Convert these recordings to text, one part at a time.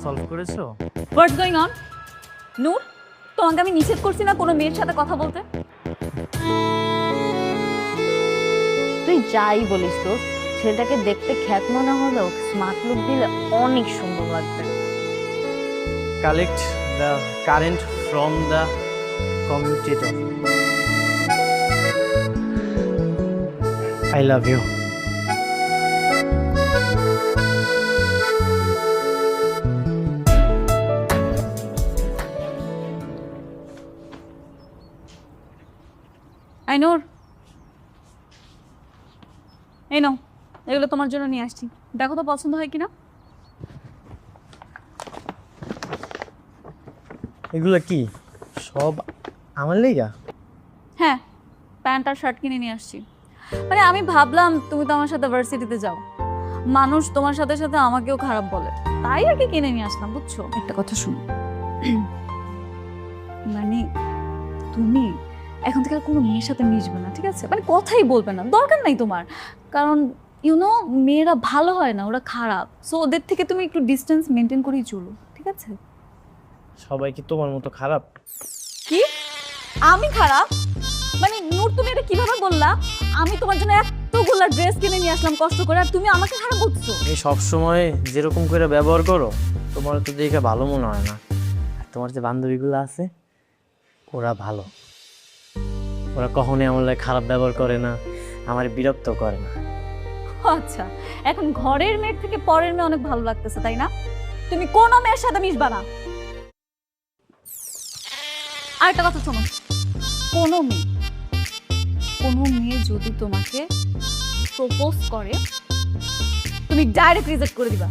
Solve করেছো? What's going on? নূর, তোমাকে আমি নিষেধ করছি না কোনো মেয়ের সাথে কথা বলতে? তুই যাই বলিস তো, ছেলেটাকে দেখতে খ্যাত মনে হলেও স্মার্ট লুক দিলে অনেক সুন্দর লাগবে। Collect the current from the commutator. I love you. আই নূর, এই নাও, এগুলো তোমার জন্য নিয়ে আসছি, দেখো তো পছন্দ হয় কিনা। এগুলো কি সব আমার লেগা? হ্যাঁ, প্যান্ট আর শার্ট কিনে নিয়ে আসছি। মানে আমি ভাবলাম তুমি তো আমার সাথে ভার্সিটিতে যাও, মানুষ তোমার সাথে সাথে আমাকেও খারাপ বলে, তাই আর কি কিনে নিয়ে আসলাম, বুঝছো? একটা কথা শুনো, মানে তুমি এখন থেকে আর কোনো মেয়ের সাথে মিশবে না, ঠিক আছে? মানে কথাই বলবে না, দরকার নাই তোমার। কারণ ইউনো মেয়েরা ভালো হয় না, ওরা খারাপ। সো ওদের থেকে তুমি একটু ডিস্টেন্স মেনটেন করেই চলো, ঠিক আছে? সবাই কি তোমার মতো খারাপ? কি? আমি খারাপ? মানে নূর, তুমি এটা কিভাবে বললা? আমি তোমার জন্য এতগুলা ড্রেস কিনে নিয়ে আসলাম কষ্ট করে, আর তুমি আমাকে খারাপ বলছো? তুমি সবসময় যেরকম করে ব্যবহার করো তোমার তো দেখে ভালো মনে হয় না। আর তোমার যে বান্ধবীগুলো আছে ওরা ভালো, ওরা কখনোই আমার লাগে খারাপ ব্যবহার করে না, আমার বিরক্ত করে না। আচ্ছা, এখন ঘরের মেয়ের থেকে পরের মেয়ে অনেক ভালো লাগতেছে, তাই না? তুমি কোনো মেয়ের সাথে মিশবা না। আর একটা কথা শোনো, কোনো মেয়ে যদি তোমাকে প্রপোজ করে তুমি ডাইরেক্ট রিজেক্ট করে দিবা,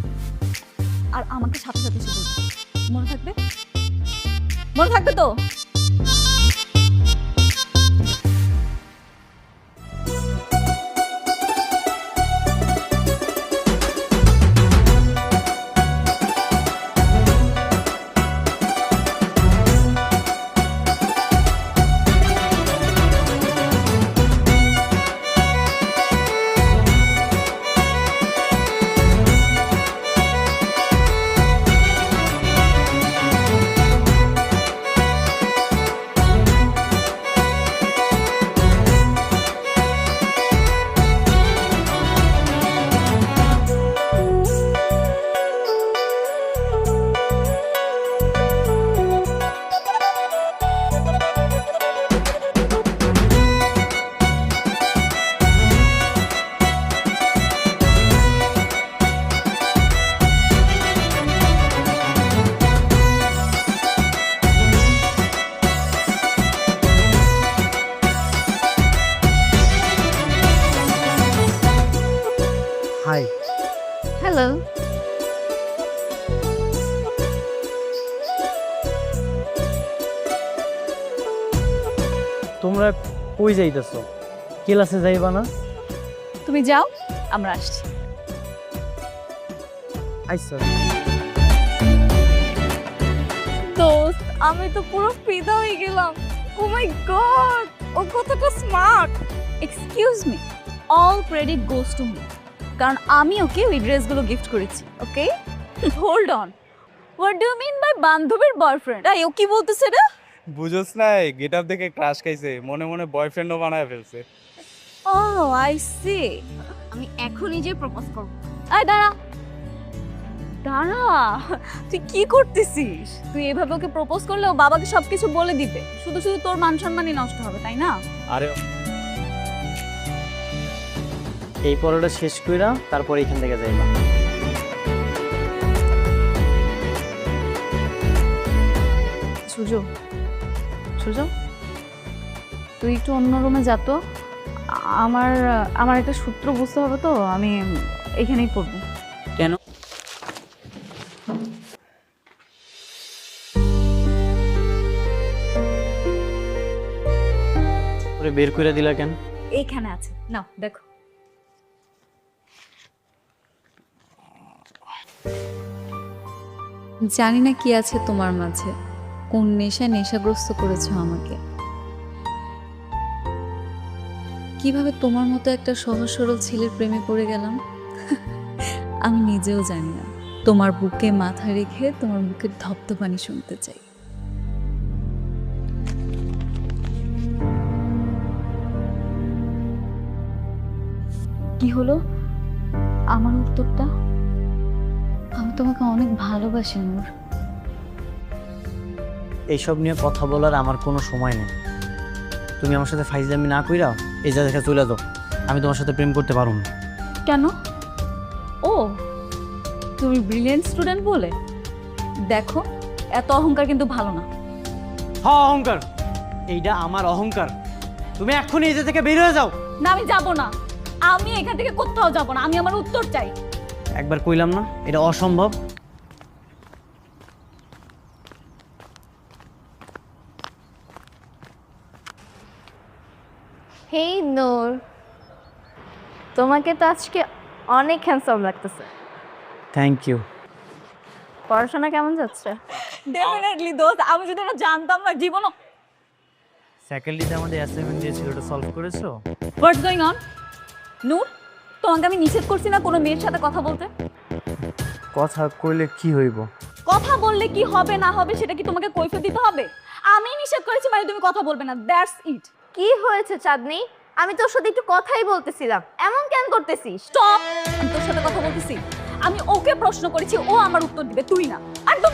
আর আমাকে সাথে সাথে এসে বলবে। মনে থাকবে? মনে থাকবে তো? হাই। হ্যালো। তোমরা কই যাইতেছো? ক্লাসে যাইবা না? তুমি যাও, আমরা আসছি। আইসো। দোস্ত, আমি তো পুরো ফিদা হয়ে গেলাম। ও মাই গড, ও কতটা smart. Excuse me, all credit goes to me, কারণ আমি ওকে ওই ড্রেসগুলো গিফট করেছি। Okay, hold on, what do you mean by বান্ধবীর বয়ফ্রেন্ড? আই ও কি বলতেছে রে? বুঝোস না, গেট আপ দেখে ক্রাশ খাইছে, মনে মনে বয়ফ্রেন্ডও বানায় ফেলছে। ও আই সি। আমি এখনই যে প্রপোজ করব। আয় দাঁড়া দাঁড়া, তুই কি করতেছিস? তুই এভাবে ওকে প্রপোজ করলে ও বাবাকে সবকিছু বলে দিবে, শুধু শুধু তোর মান সম্মানই নষ্ট হবে, তাই না? আরে এই পড়াটা শেষ কইরা তারপর এখান থেকে যাইবা। সুজো, সুজো, তুই একটু অন্য রুমে যা তো। আমার আমার একটা সূত্র বুঝতে হবে তো, আমি এখানেই পড়বো। কেন? ওরে বের কইরা দিলা কেন? এইখানে আছে, নাও দেখো। জানি না কি আছে তোমার মাঝে, কোন নেশাগ্রস্ত করেছো আমাকে। কিভাবে তোমার মতো একটা সহজ সরল ছেলের প্রেমে পড়ে গেলাম আমি নিজেও জানি না। তোমার বুকে মাথা রেখে তোমার বুকের ধপ্ধপানি শুনতে চাই। কি হলো আমার উত্তরটা? আমি তোমাকে অনেক ভালোবাসি নূর। এইসব নিয়ে কথা বলার আমার কোনো সময় নেই। তুমি আমার সাথে ফাইজলামি না কইরা এই জায়গা চলে যাও। আমি তোমার সাথে প্রেম করতে পারবো না। কেন? ও, তুমি ব্রিলিয়েন্ট স্টুডেন্ট বলে? দেখো, এত অহংকার কিন্তু ভালো না। হ্যাঁ, অহংকার। এইটা আমার অহংকার। তুমি এক্ষুনি এই জায়গা থেকে বের হয়ে যাও। না, আমি যাব না। আমি এখান থেকে কোথাও যাব না। আমি আমার উত্তর চাই। একবার কইলাম না এটা অসম্ভব। হেই নূর, তোমাকে তো আজকে অনেক হ্যান্ডসাম লাগতেছে। Thank you. পড়াশোনা কেমন যাচ্ছে? ডেফিনেটলি দোস্ত, আমি যদি এটা জানতাম না জীবনও। ফ্যাকাল্টিতে আমাদের অ্যাসাইনমেন্ট দিয়েছিল, ওটা সলভ করেছো? What's going on? নূর, তোমাকে আমি নিষেধ করছি না কোনো মেয়ের সাথে কথা বলতে? কথা কইলে কি হইব? কথা বললে কি হবে না হবে সেটা কি তোমাকে কৈফিয়ত দিতে হবে? আমি নিষেধ করেছি মানে তুমি কথা বলবে না, দ্যাটস ইট। কি হয়েছে চাঁদনি? আমি তোর সাথে একটু কথাই বলতেছিলাম, এমন কেন করতেছিস? স্টপ! আমি তোর সাথে কথা বলতেছি। আমি ওকে প্রশ্ন করেছি, ও আমার উত্তর দিবে, তুই না। একদম।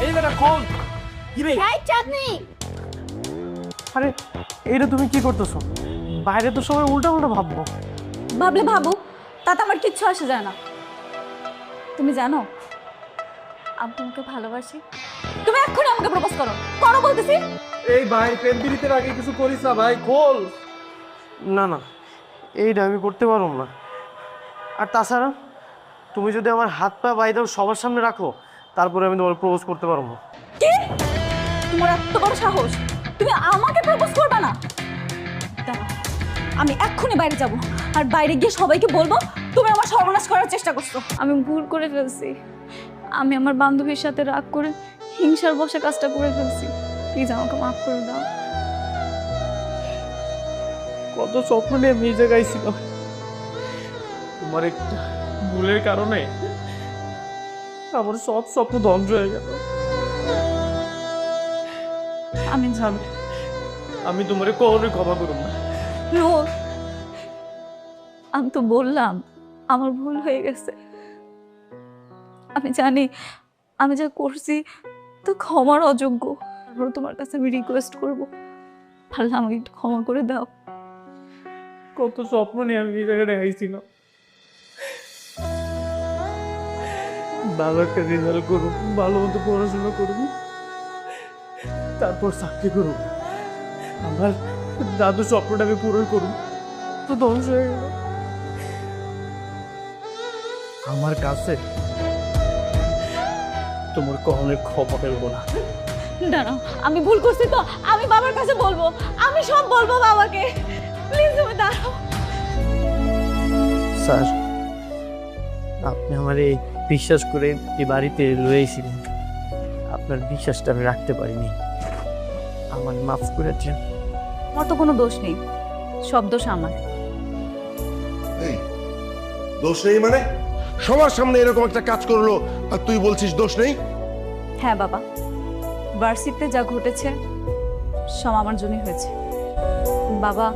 এই বেটা কোন? কি রে? এই চাঁদনি, আরে এইটা তুমি কি করতেছো? বাইরে তো সবাই উল্টা উল্টা ভাববো। ভাবলে ভাবু, তাতে আমার কিচ্ছু আসে যায় না। তুমি জানো আমি তোমাকে ভালোবাসি। তুমি এক্ষুনি আমাকে প্রপোজ করো, করো বলতেছি। এই ভাই প্রেম বিরিতের আগে কিছু করিস না ভাই, খোল। না না, এইটা আমি করতে পারবো না। আর তাছাড়া তুমি যদি আমার হাত পা বাইরে সবার সামনে রাখো, তারপরে আমি তোমার প্রপোজ করতে পারবো না। কি? তোমার এত বড় সাহস, তুমি আমাকে প্রপোজ করবে না? দাঁড়াও, আমি এক্ষুনি বাইরে যাব, আর বাইরে গিয়ে সবাইকে বলবো তুমি আমার সর্বনাশ করার চেষ্টা করছো। আমি ভুল করে ফেলছি। আমি আমার বান্ধবীর সাথে রাগ করে হিংসার বশে কাজটা করে ফেলছি। প্লিজ আমাকে মাফ করে দাও। কত স্বপ্ন নিয়ে আমি এই জায়গায় ছিলাম, তোমার একটা ভুলের কারণে আমার সব স্বপ্ন ধ্বংস হয়ে গেল। আমি জানি আমি তোমার কখনোই ক্ষমা করব না। নূর, আমি তো বললাম আমার ভুল হয়ে গেছে। আমি জানি আমি যা করছি তো ক্ষমার অযোগ্য। তারপর তোমার কাছে আমি রিকোয়েস্ট করবো, পারলে আমাকে একটু ক্ষমা করে দাও। কত স্বপ্ন নিয়ে আমি এই জায়গায় আইছিলাম, ভালো একটা রেজাল্ট করুক, ভালো মতো পড়াশোনা করবো, তারপর চাকরি করুক, আমার দাদু স্বপ্নটা আমি পূরণ করুন, তো ধ্বংস হয়ে গেল আমার কাছে। তোমার কখনোই ক্ষমা করবো না। দাঁড়াও, আমি ভুল করছি তো আমি বাবার কাছে বলবো, আমি সব বলবো বাবাকে। প্লিজ তুমি দাঁড়াও। স্যার, আপনি আমার এই বিশ্বাস করে এই বাড়িতে রয়েছিলেন, আপনার বিশ্বাসটা আমি রাখতে পারিনি, আমার মাফ করে দিন। আমার তো কোনো দোষ নেই, সব দোষ আমার। এই দোষ নেই মানে? সবার সামনে এরকম একটা কাজ করলো আর তুই বলছিস দোষ নেই? হ্যাঁ বাবা, ভার্সিটিতে যা ঘটেছে সব আমার জন্যই হয়েছে। বাবা,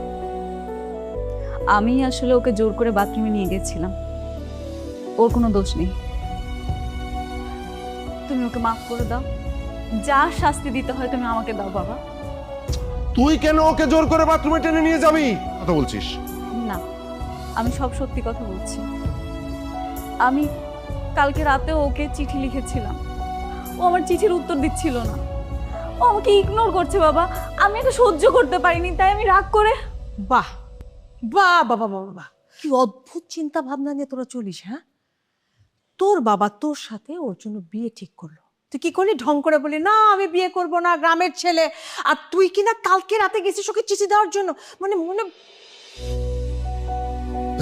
আমি আসলে ওকে জোর করে বাথরুমে নিয়ে গেছিলাম, ওর কোনো দোষ নেই। তুমি ওকে মাফ করে দাও, যা শাস্তি দিতে হয় তুমি আমাকে দাও বাবা। তুই কেন ওকে জোর করে বাথরুমে টেনে নিয়ে যাবি? কথা বলছিস না, আমি সব সত্যি কথা বলছি। আমি কালকে রাতে ওকে চিঠি লিখেছিলাম, ও আমার চিঠির উত্তর দিচ্ছিল না, ও আমাকে ইগনোর করছে বাবা। আমি এটা সহ্য করতে পারিনি, তাই আমি রাগ করে। বাহ বাহ বাবা বাবা বাহ, কি অদ্ভুত চিন্তা ভাবনা নিয়ে তোরা চলিস। হ্যাঁ, তোর বাবা তোর সাথে ওর জন্য বিয়ে ঠিক করলো, তুই কি করলি? ঢং করে বলি না আমি বিয়ে করব না, গ্রামের ছেলে। আর তুই কি না কালকে রাতে গেছিস ওকে চিঠি দেওয়ার জন্য? মানে মনে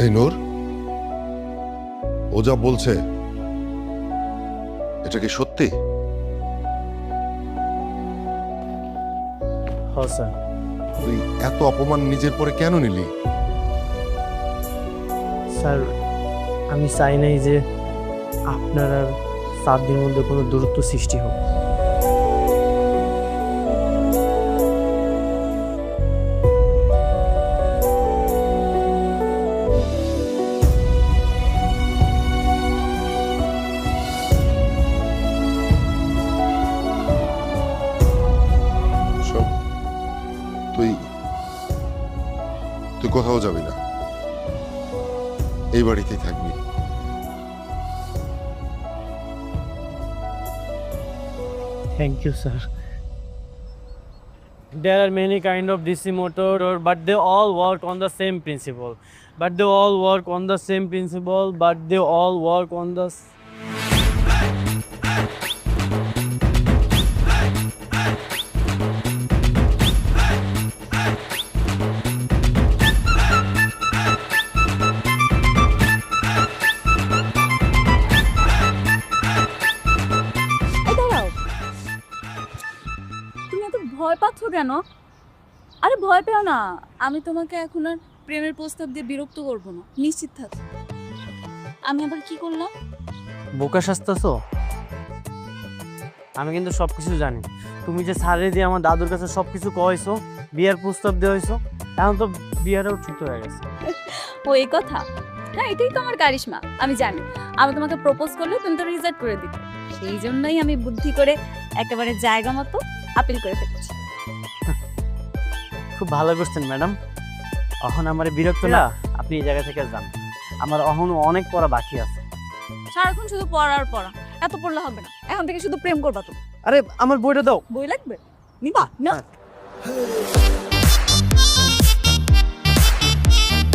এই নূর, ও যা বলছে এটা কি সত্যি? হ স্যার। তুই এত অপমান নিজের পরে কেন নিলি? স্যার আমি চাই নাই যে আপনার আর সাদির মধ্যে কোনো দূরত্ব সৃষ্টি হোক। শোন, তুই তুই কোথাও যাবি না, এই বাড়িতেই থাকবি। Thank you, sir. There are many kind of DC motor, but they all work on the same principle. But they all work on the same principle. But they all work on the. এই দাঁড়াও, তুমি এত ভয় পাচ্ছ কেন? আরে ভয় পেও না, আমি তোমাকে এখন আর প্রেমের প্রস্তাব দিয়ে বিরক্ত করব না, নিশ্চিত থাক। আমি আবার কি করলাম? বোকা শাস্তাছো? আমি কিন্তু সবকিছু জানি। তুমি যে সারে দিয়ে আমার দাদুর কাছে সবকিছু কইছো, বিয়ের প্রস্তাব দিয়েছো, এখন তো বিয়েরও ঠিক হয়ে গেছে। ও এই কথা? হ্যাঁ, এটাই তো আমার কারিশমা। আমি জানি আমি তোমাকে প্রপোজ করলে তুমি তো রিজেক্ট করে দিতে, সেই জন্যই আমি বুদ্ধি করে একেবারে জায়গা মতো আপিল করে ফেলেছি। খুব ভালো করছেন ম্যাডাম। এখন আমার বিরক্ত না, আপনি এই জায়গা থেকে যান। আমার এখনো অনেক পড়া বাকি আছে। সারাক্ষণ শুধু পড়া, এত পড়লে হবে না। এখন থেকে শুধু প্রেম করবা তুমি। আরে আমার বইটা দাও। বই লাগবে? নিবা না?